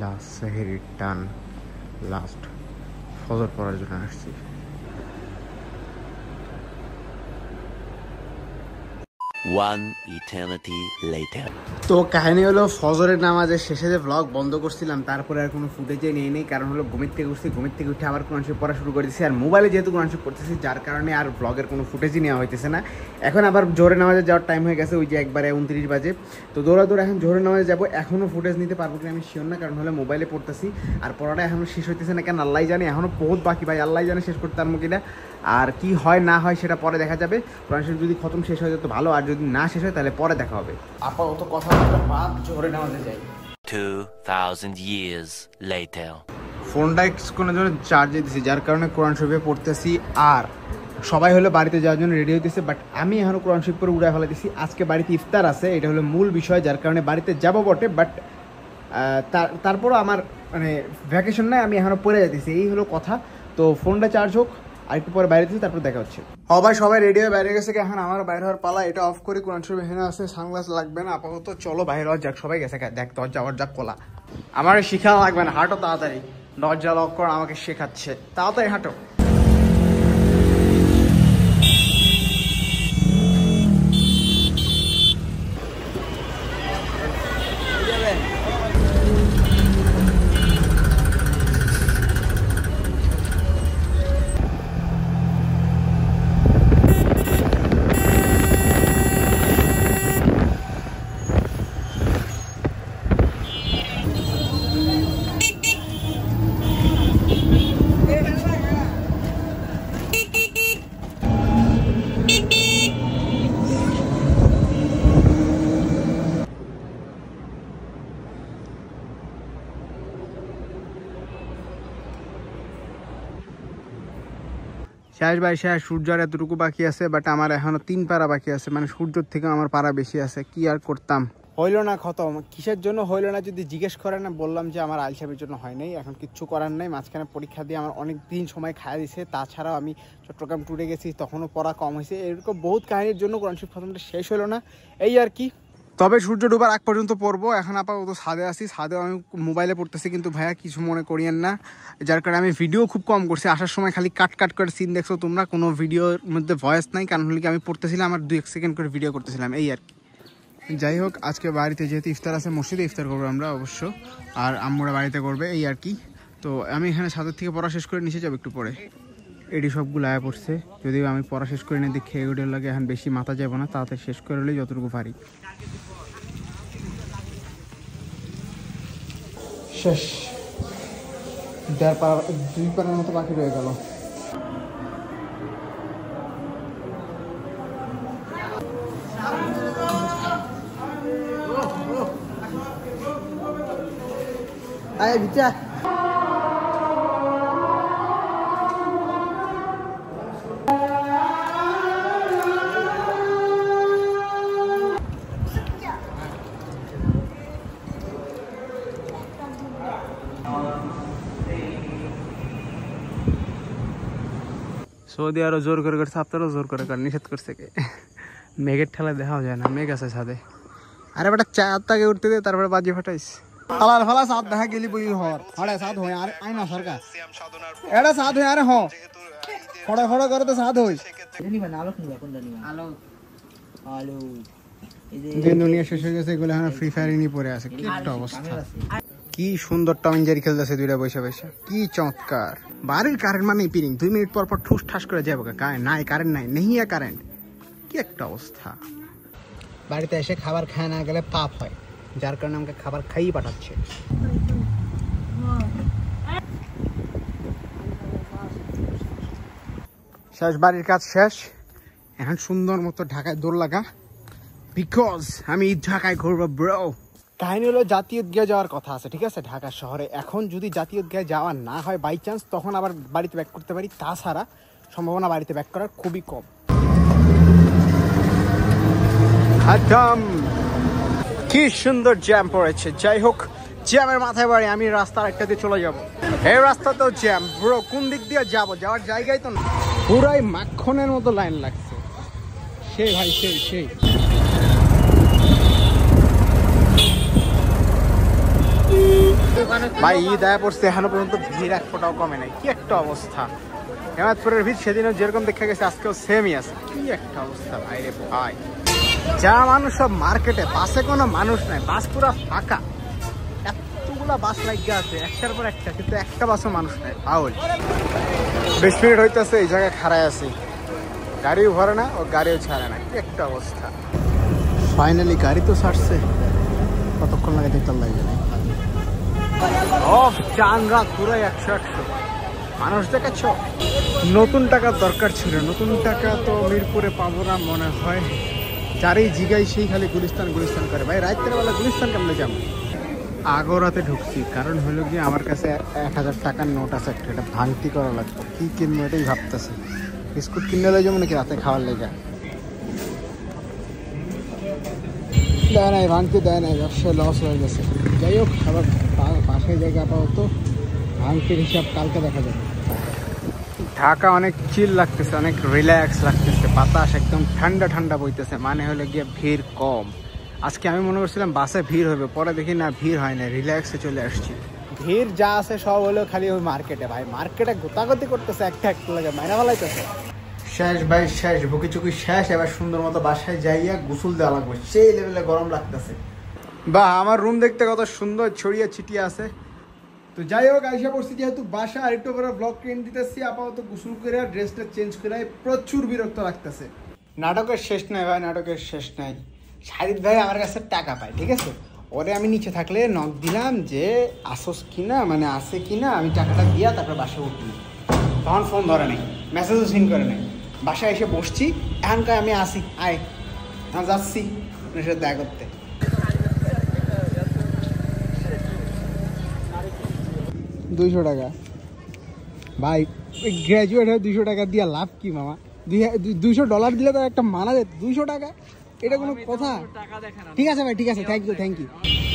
Last সেহেরির টান, last ফজর পড়ার জন্য আসছি। One eternity later. তো কাহিনী হলো ফজরের নামাজের শেষে যে ব্লগ বন্ধ করছিলাম তারপরে আর কোনো ফুটেজে নেই, কারণ হলো ঘুমের থেকে উঠছি, ঘুমের থেকে উঠে আবার কোরআন শরীফ পড়া শুরু করে দিচ্ছি। আর মোবাইলে যেহেতু কোরআন শরীফ পড়তেছি যার কারণে আর ব্লগের কোনো ফুটেজই নেওয়া হইতেছে না। এখন আবার জোহরের নামাজে যাওয়ার টাইম হয়ে গেছে, ওই যে একবারে 29 বাজে। তো দৌড়াদৌড় এখন জোহরের নামাজে যাবো। এখনও ফুটেজ নিতে পারবো কিনা আমি শিওর না, কারণ হলে মোবাইলে পড়তেছি আর পড়াটা এখনও শেষ হইতেছে না, কেন আল্লাহ জানে, এখনও বহুত বাকি ভাই, আল্লাহ জানে শেষ করতে পারবো কিনা। আর কি হয় না হয় সেটা পরে দেখা যাবে। কোরআন শরীফ যদি খতম শেষ হয়ে যেত ভালো, আর যদি না শেষ হয় তাহলে পরে দেখা হবে। আপাতত কথা বাদ, জোহরে নামাজে যাই। 2000 years later. ফোনটা কিছুক্ষণের জন্য চার্জে দিছি, যার কারণে কোরআন শরীফে পড়তেছি। আর সবাই হলো বাড়িতে যাওয়ার জন্য রেডি হইতেছে, বাট আমি এখনও কোরআন শরীফ পরে উড়ায় ফেলা দিছি। আজকে বাড়িতে ইফতার আছে, এটা হলো মূল বিষয়, যার কারণে বাড়িতে যাবো বটে, বাট তারপরও আমার মানে ভ্যাকেশন নাই, আমি এখনও পড়ে যাইতেছি, এই হলো কথা। তো ফোনটা চার্জ হোক, আর একটু পরে বাইরে দিচ্ছি, তারপর দেখা হচ্ছে। ভাই সবাই রেডি হয়ে বাইরে গেছে, এখন আমার বাইরে হওয়ার পালা। এটা অফ করে কোরআন শরীফ এখানে আছে, সানগ্লাস লাগবে না আপাতত। চলো বাইরে হওয়ার যাক, সবাই গেছে দেখ দরজা যাক খোলা। আমার শিখা লাগবে না, হাঁটো তাড়াতাড়ি, দরজা লক কর আমাকে শেখাচ্ছে, তাড়াতাড়ি হাঁটো। শেষ ভাই শেষ, সূর্যের এতটুকু বাকি আছে, বাট আমার এখনো 3 পারা বাকি আছে, মানে সূর্যের থেকে আমার পারা বেশি আছে। কি আর করতাম, হইলো না খতম। কিসের জন্য হইলো না যদি জিজ্ঞেস করেন, না বললাম যে আমার আলসামের জন্য হয় নাই। এখন কিচ্ছু করার নাই, মাঝখানে পরীক্ষা দিয়ে আমার অনেক দিন সময় খাওয়া দিছে। তাছাড়াও আমি চট্টগ্রাম ট্যুরে গেছি, তখনও পড়া কম হয়েছে। এরকম বহুত কাহিনীর জন্য কোরআন শরীফ খতমটা শেষ হলো না, এই আর কি। তবে সূর্য ডুবার আগ পর্যন্ত পড়বো। এখন আপাতত ছাদে আসি, ছাদেও আমি মোবাইলে পড়তেছি, কিন্তু ভাইয়া কিছু মনে করিয়েন না, যার কারণে আমি ভিডিও খুব কম করছি। আসার সময় খালি কাট করে সিন দেখছো তোমরা, কোনো ভিডিওর মধ্যে ভয়েস নাই, কারণ হলে কি আমি পড়তেছিলাম আর 2-1 সেকেন্ড করে ভিডিও করতেছিলাম, এই আর কি। যাই হোক, আজকে বাড়িতে যেহেতু ইফতার আছে, মসজিদে ইফতার করবো আমরা অবশ্য, আর আম্মুরা বাড়িতে করবে, এই আর কি। তো আমি এখানে ছাদের থেকে পড়া শেষ করে নিচে যাবো একটু পরে। এডি সবগুলো আয়া পড়ছে, যদিও আমি পড়া শেষ করে নিয়ে দেখে এগুলোর লাগে এখন বেশি মাথা যাবো না, তাড়াতাড়ি শেষ করে হলেই যতটুকু পারি। শেষ, 2 পারার মতো বাকি রয়ে গেল। আয় বিচা সৌদি আরো জোর করে করছে, আপনারও জোর করে নিষেধ করছে কে? মেঘের ঠেলা দেখাও যায় না, মেঘ আছে ছাদে। আরে বেটা চার তাকে উঠতে দে, তারপরে বাজি ফাটাইস। ফালা ফালা সাথ দেখা গেলি বই হর হড়ে সাথ হয় আর আই না সরকার এটা সাথ হয় আরে হ ফড়া ফড়া করে তো সাথ হই। আলো আলো যে দুনিয়া শেষ হয়ে গেছে, এগুলো এখন ফ্রি ফায়ারই নিয়ে পড়ে আছে। কি একটা অবস্থা, কি সুন্দর টম এন্ড জেরি খেলতেছে দুইটা বসে বসে, কি চমৎকার। বাড়ির কারেন্ট মানে পিরিং, 2 মিনিট পর পর ঠুস ঠাস করে যাবো, নাই কারেন্ট নাই, নেই কারেন্ট, কি একটা অবস্থা। বাড়িতে এসে খাবার খায় না গেলে পাপ হয়, যার কারণে আমাকে খাবার খাইয়ে পাঠাচ্ছে। শেষ, বাড়ির কাজ শেষ, এখন সুন্দর মতো ঢাকায় দৌড় লাগা, বিকজ আমি ঢাকায় ঘুরবো ব্রো। কাহিনী হলো জাতীয় উদ্যানে যাওয়ার কথা আছে, ঠিক আছে, ঢাকা শহরে। এখন যদি জাতীয় উদ্যানে যাওয়া না হয় বাই চান্স, তখন আবার বাড়িতে ব্যাক করতে পারি, তাছাড়া সম্ভাবনা বাড়িতে ব্যাক করার খুবই কম। কি সুন্দর জ্যাম পড়েছে। যাই হোক, জ্যামের মাথায় বাড়ি, আমি রাস্তার একটা দিয়ে চলে যাব। এই রাস্তাতেও জ্যাম ব্রো, কোন দিক দিয়ে যাবো, যাওয়ার জায়গায় তো না, পুরাই মাখনের মতো লাইন লাগছে। সেই ভাই সেই ভাই ঈদ আয়া পড়ছে এখনো পর্যন্ত ভিড় এক ফোটাও কমে নাই, কি একটা অবস্থা। হেমায়তপুরের ভিড় সেদিনও যেরকম দেখা গেছে আজকেও সেমই আছে, কি একটা অবস্থা ভাই রে ভাই। যা মানুষ সব মার্কেটে, বাসে কোনো মানুষ নাই, বাস পুরো ফাঁকা। এতগুলা বাস লাগিয়ে আছে একটার পর একটা, কিন্তু একটা বাসও মানুষ নাই। পাউল 20 মিনিট হইতেছে এই জায়গায় খাড়ায় আছি, গাড়িও ভরে না ও গাড়িও ছাড়ে না, কি একটা অবস্থা। ফাইনালি গাড়ি তো ছাড়ছে, কতক্ষণ লাগে দেখতে লাগে না। অফ চান রাত পুরো 100 মানুষ দেখাচ্ছ। নতুন টাকার দরকার ছিল, নতুন টাকা তো মিরপুরে পাবো না মনে হয়। যারই জিগাই সেই খালি গুলিস্তান গুলিস্তান করে। ভাই রাতের বেলা গুলিস্তান কেমনে যাবো? আগরাতে ঢুকছি, কারণ হলো কি আমার কাছে 1000 টাকার নোট আছে, একটা ভাঙতি করা লাগতো। কি কিনবো এটাই ভাবতেছি। বিস্কুট কিনে লই যাবো নাকি রাতে খাওয়ার লেগে? দেয় নাই, ভাঙতে দেয় নাই, ব্যবসায় লস হয়ে গেছে। যাই হোক, আবার পাশের জায়গা আপাতত ভাঙতির হিসাব কালকে দেখা যাবে। ঢাকা অনেক চিল লাগতেছে, অনেক রিল্যাক্স লাগতেছে, বাতাস একদম ঠান্ডা ঠান্ডা বইতেছে, মানে হলে গিয়ে ভিড় কম। আজকে আমি মনে করছিলাম বাসে ভিড় হবে, পরে দেখি না ভিড় হয় না, রিল্যাক্সে চলে আসছি। ভিড় যা আছে সব হলো খালি ওই মার্কেটে। ভাই মার্কেটে গোতাগতি করতেছে, একটা লাগে মাইনা ফেলাইতেছে। শেষ ভাই শেষ, বুকি চুকি শেষ। এবার সুন্দর মতো বাসায় যাইয়া গোসল দেওয়া লাগবে, সেই লেভেলে গরম লাগতেছে। বা আমার রুম দেখতে কত সুন্দর ছড়িয়ে ছিটিয়ে আছে। তো যাই হোক, আইসা পড়ছি যেহেতু বাসা, আরেকটু করে ব্লগ ট্রেন দিতেছি। আপাতত গোসল করে ড্রেসটা চেঞ্জ করে প্রচুর বিরক্ত লাগতেছে। নাটকের শেষ নাই ভাই, নাটকের শেষ নাই। শাহিদ ভাই আমার কাছে টাকা পায়, ঠিক আছে, ওরে আমি নিচে থাকলে নক দিলাম যে আসোস কিনা, মানে আসে কিনা, আমি টাকাটা দিয়া তারপর বাসায় উঠি। তখন ফোন ধরে নেই, মেসেজও সিন করে নেই। বাসায় এসে বসছি, এখনকার আমি আসি, আয় আমি যাচ্ছি আপনার সাথে দেখা করতে। 200 টাকা ভাই, গ্র্যাজুয়েট হয়ে 200 টাকা দিয়ে লাভ কি মামা? $200 দিলে তো একটা মানা যেত। 200 টাকা এটা কোনো কথা? ঠিক আছে ভাই, ঠিক আছে, থ্যাংক ইউ।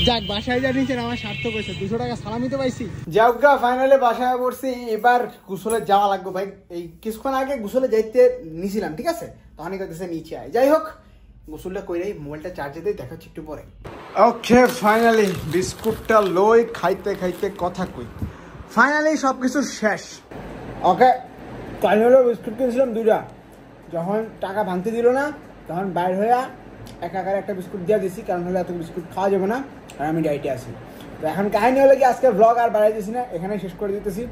যাক, বাসায় যা নিয়েছেন আমার সার্থক হয়েছে, 200 টাকা সালামি তো পাইছি। যাক গা, ফাইনালি বাসায় পড়ছি। এবার গোসলে যাওয়া লাগবে ভাই। এই কিছুক্ষণ আগে গোসলে যাইতে নিয়েছিলাম, ঠিক আছে, তখনই করতেছে নিচে আয়। যাই হোক, গোসলটা কইরাই মোবাইলটা চার্জে দিয়ে দেখা হচ্ছে একটু পরে। ওকে, ফাইনালি বিস্কুটটা লই, খাইতে খাইতে কথা কই। ফাইনালি সব কিছু শেষ। ওকে, কাল হলো বিস্কুট কিনেছিলাম 2টা, যখন টাকা ভাঙতে দিল না তখন বাইর হইয়া একাকারে একটা বিস্কুট দিয়ে দিছি, কারণ হলে এত বিস্কুট খাওয়া যাবে না, আর আমি ডাইটে আছি। তো এখন কাহিনী হলো কি, আজকে ব্লগ আর বাড়াই দিছি না, এখানে শেষ করে দিতেছি।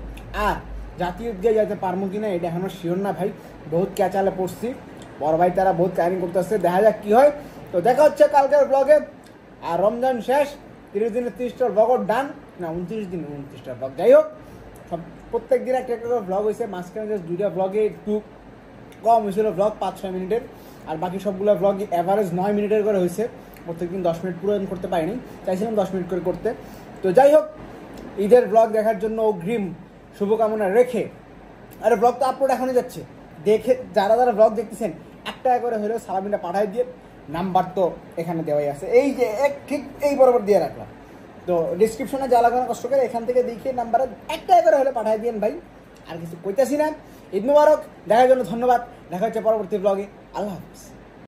আর জাতীয় উদ্যানে যাইতে পারবো কিনা এটা এখনো শিওর না ভাই, বহুত ক্যাচালে পড়ছি। বড় ভাই তারা বহুত কাহিনী করতেছে, দেখা যাক কি হয়। তো দেখা হচ্ছে কালকের ব্লগে। আর রমজান শেষ, 30 দিনের 30টা ব্লগ ডান, না 29 দিন 29টা ব্লগ। যাই হোক, সব প্রত্যেক দিন একটা একটা ব্লগ হয়েছে, মাঝখানে জাস্ট 2টা ব্লগে একটু কম হয়েছিল ব্লগ, 5-6 মিনিটের। আর বাকি সবগুলো ব্লগ অ্যাভারেজ 9 মিনিটের করে হয়েছে। প্রত্যেকদিন 10 মিনিট পুরো করতে পারিনি, চাইছিলাম 10 মিনিট করে করতে। তো যাই হোক, ঈদের ব্লগ দেখার জন্য অগ্রিম শুভকামনা রেখে, আরে ব্লগ তো আপলোড এখনই যাচ্ছে, দেখে যারা যারা ব্লগ দেখতেছেন একটা করে হলেও সালামিটা পাঠাই দিয়ে, নাম্বার তো এখানে দেওয়াই আছে, এই যে ঠিক এই বরাবর দিয়ে রাখলাম। তো ডিসক্রিপশনে যা লাগানো কষ্ট করে এখান থেকে দেখে নাম্বারে একটা করে হলে পাঠাই দিন ভাই। আর কিছু কইতাছি না। ঈদ মুবারক, দেখার জন্য ধন্যবাদ। দেখা হচ্ছে পরবর্তী ব্লগে। আল্লাহ হাফিজ।